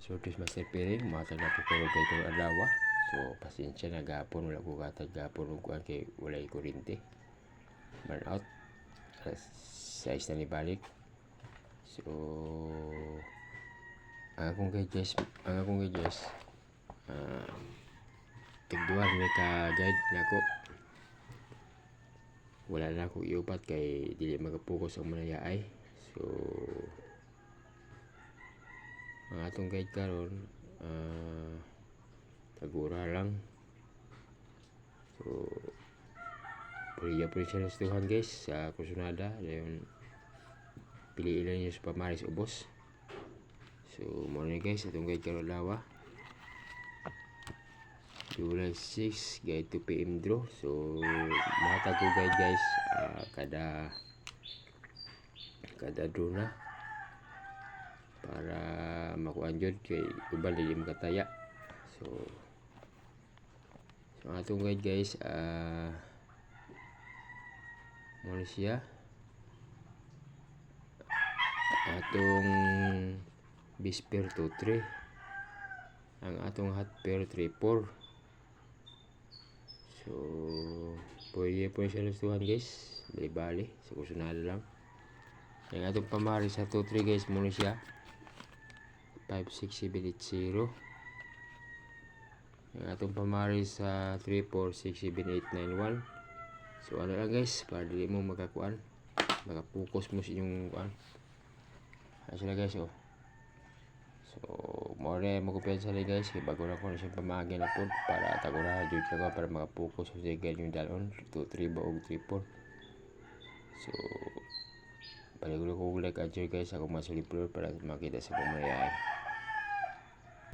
So this master pairing matag na po ko kay adlaw. So pasensya na gapon wala ko katag gapon ug kuan kay walay kuryente. Burn out. Size na ni balik. So ang akong guys tigduan may ka guide nako. Wala na ako iupat kay dili magapokus ang manayay. So ang atong guide karon tagura lang. So puriya po siya ng stuhan guys sa kusunada dayon piliin lang nyo sa pamaris ubos. So muna guys atong guide karon lawa July 6 guide 2 PM draw. So matag ko guide guys kada draw na para makuan jud kay uban dili makataya. So atong guide guys muna siya atong base pair 2-3 ang atong hot pair 3-4. So pwede po siya lustuhan guys bali-bali sa kusunada lang. Ang atong pamari sa 2-3 guys muna siya 5-6-7-8-0. Ang atong pamari sa 3-4 6-7-8-9-1. So ano lang guys para dili mo makakuan makapokus mo sa inyong kuan. Ano sila guys oh. So more mo kumpiyansa lang guys kay bago na ko na siya pamagi na po para tagura jud ka para makapokus sa ganyung dalon 2-3 ba og 3-4. So balik ko like adjure guys ako masulipro para makita sa kumayay.